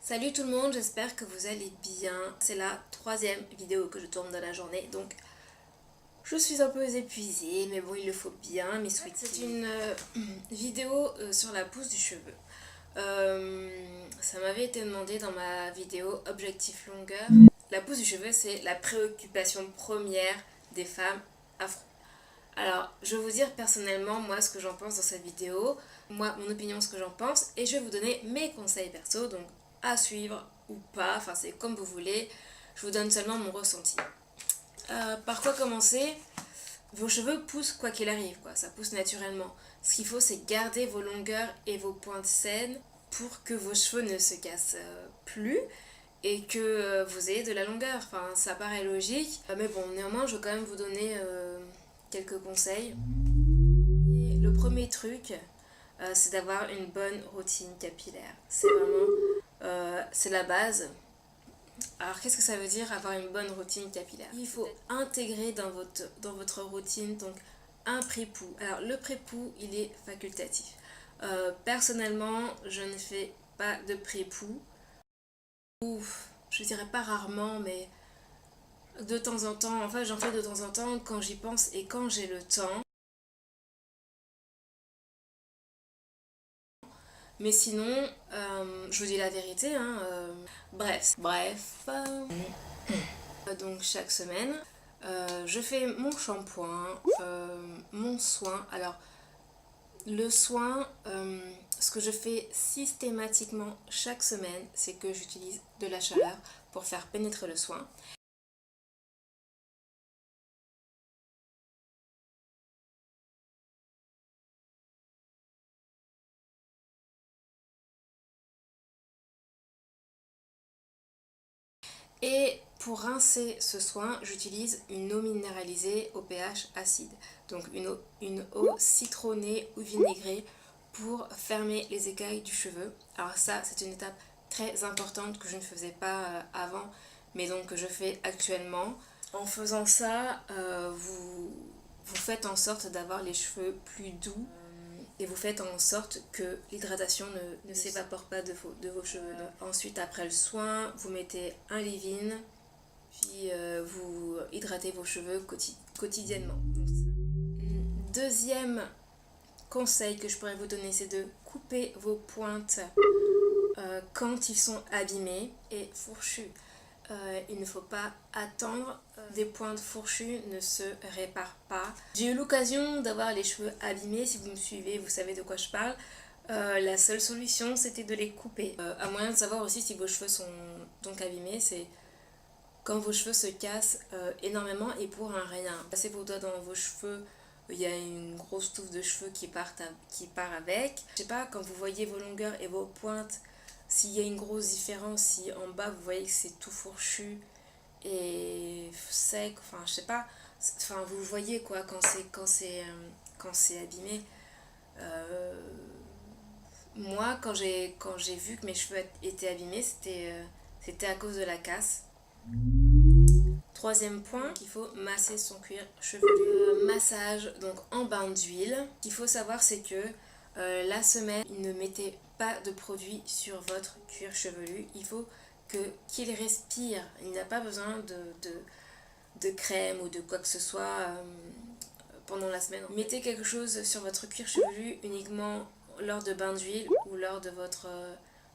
Salut tout le monde, j'espère que vous allez bien. C'est la troisième vidéo que je tourne dans la journée, donc je suis un peu épuisée, mais bon, il le faut bien, mes sweeties. C'est une vidéo sur la pousse du cheveu. Ça m'avait été demandé dans ma vidéo Objectif longueur. La pousse du cheveu, c'est la préoccupation première des femmes afro. Alors, je vais vous dire personnellement, moi, ce que j'en pense dans cette vidéo, moi, mon opinion, ce que j'en pense, et je vais vous donner mes conseils perso, donc à suivre ou pas, enfin, c'est comme vous voulez, je vous donne seulement mon ressenti. Par quoi commencer? Vos cheveux poussent quoi qu'il arrive, quoi, ça pousse naturellement. Ce qu'il faut, c'est garder vos longueurs et vos pointes saines pour que vos cheveux ne se cassent plus et que vous ayez de la longueur. Enfin, ça paraît logique, mais bon, néanmoins, je vais quand même vous donner quelques conseils. Et le premier truc, c'est d'avoir une bonne routine capillaire. C'est vraiment, c'est la base. Alors, qu'est-ce que ça veut dire avoir une bonne routine capillaire? Il faut intégrer dans votre routine donc un pré-pou. Alors, le pré-pou, il est facultatif. Personnellement, je ne fais pas de pré-pou. Ou, je dirais pas rarement, mais de temps en temps. Enfin, j'en fais de temps en temps quand j'y pense et quand j'ai le temps. Mais sinon, je vous dis la vérité, hein, bref. Donc chaque semaine, je fais mon shampoing, mon soin. Alors le soin, ce que je fais systématiquement chaque semaine, c'est que j'utilise de la chaleur pour faire pénétrer le soin. Et pour rincer ce soin, j'utilise une eau minéralisée au pH acide. Donc une eau citronnée ou vinaigrée pour fermer les écailles du cheveu. Alors ça, c'est une étape très importante que je ne faisais pas avant, mais donc que je fais actuellement. En faisant ça, vous faites en sorte d'avoir les cheveux plus doux et vous faites en sorte que l'hydratation ne s'évapore pas de vos cheveux. Ensuite, après le soin, vous mettez un leave-in, puis vous hydratez vos cheveux quotidiennement. Deuxième conseil que je pourrais vous donner, c'est de couper vos pointes quand ils sont abîmés et fourchus. Il ne faut pas attendre, des pointes fourchues ne se réparent pas. J'ai eu l'occasion d'avoir les cheveux abîmés, si vous me suivez, vous savez de quoi je parle. La seule solution, c'était de les couper. À moyen de savoir aussi si vos cheveux sont donc abîmés, c'est quand vos cheveux se cassent énormément et pour un rien. Passez vos doigts dans vos cheveux, il y a une grosse touffe de cheveux qui part avec. Je sais pas, quand vous voyez vos longueurs et vos pointes, s'il y a une grosse différence, si en bas vous voyez que c'est tout fourchu et sec, enfin je sais pas, enfin vous voyez quoi quand c'est abîmé. Euh, Moi quand j'ai vu que mes cheveux étaient abîmés, c'était à cause de la casse. Troisième point, il faut masser son cuir chevelu. Massage donc en bain d'huile. Ce qu'il faut savoir, c'est que la semaine, ne mettez pas de produit sur votre cuir chevelu. Il faut qu'il respire. Il n'a pas besoin de crème ou de quoi que ce soit pendant la semaine. Mettez quelque chose sur votre cuir chevelu uniquement lors de bains d'huile ou lors de votre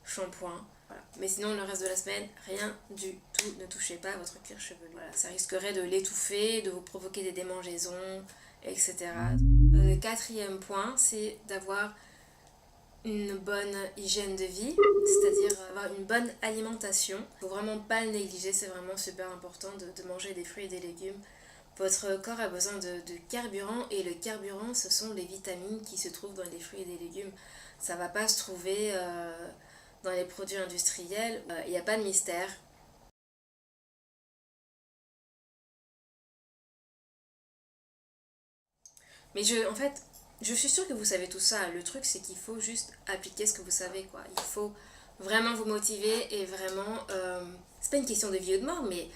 shampoing. Voilà. Mais sinon, le reste de la semaine, rien du tout, ne touchez pas à votre cuir chevelu. Voilà, ça risquerait de l'étouffer, de vous provoquer des démangeaisons, etc. Le quatrième point, c'est d'avoir une bonne hygiène de vie, c'est-à-dire avoir une bonne alimentation. Il ne faut vraiment pas le négliger, c'est vraiment super important de manger des fruits et des légumes. Votre corps a besoin de carburant et le carburant, ce sont les vitamines qui se trouvent dans les fruits et les légumes. Ça ne va pas se trouver dans les produits industriels. Il n'y a pas de mystère. Mais en fait, je suis sûre que vous savez tout ça. Le truc, c'est qu'il faut juste appliquer ce que vous savez, quoi. Il faut vraiment vous motiver et vraiment... c'est pas une question de vie ou de mort, mais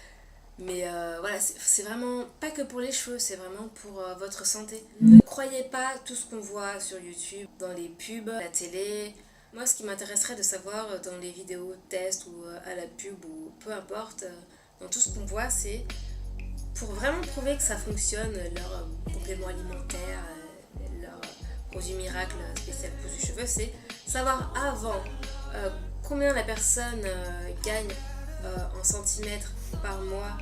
voilà, c'est vraiment pas que pour les cheveux, c'est vraiment pour votre santé. Ne croyez pas tout ce qu'on voit sur YouTube, dans les pubs, la télé. Moi, ce qui m'intéresserait de savoir dans les vidéos tests ou à la pub ou peu importe, dans tout ce qu'on voit, c'est pour vraiment prouver que ça fonctionne, leur complément alimentaire, leur produit miracle spécial pousse du cheveu, c'est savoir avant combien la personne gagne en centimètres par mois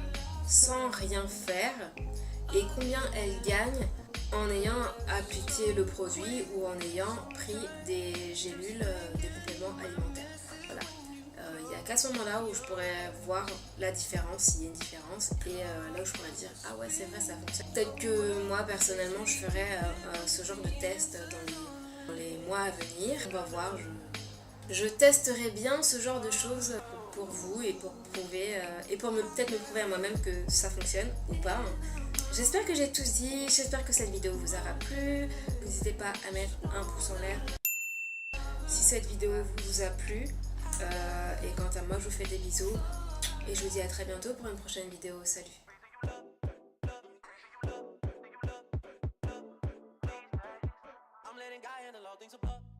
sans rien faire et combien elle gagne en ayant appliqué le produit ou en ayant pris des gélules, des compléments alimentaires. Voilà. Il n'y a qu'à ce moment-là où je pourrais voir la différence, s'il y a une différence, et là où je pourrais dire ah ouais c'est vrai ça fonctionne. Peut-être que moi personnellement je ferais ce genre de test dans les mois à venir. On va voir, je testerai bien ce genre de choses pour vous et pour prouver et pour peut-être me prouver à moi-même que ça fonctionne ou pas. J'espère que j'ai tout dit, j'espère que cette vidéo vous aura plu. N'hésitez pas à mettre un pouce en l'air si cette vidéo vous a plu. Et quant à moi, je vous fais des bisous et je vous dis à très bientôt pour une prochaine vidéo. Salut! I'm letting God handle all things above.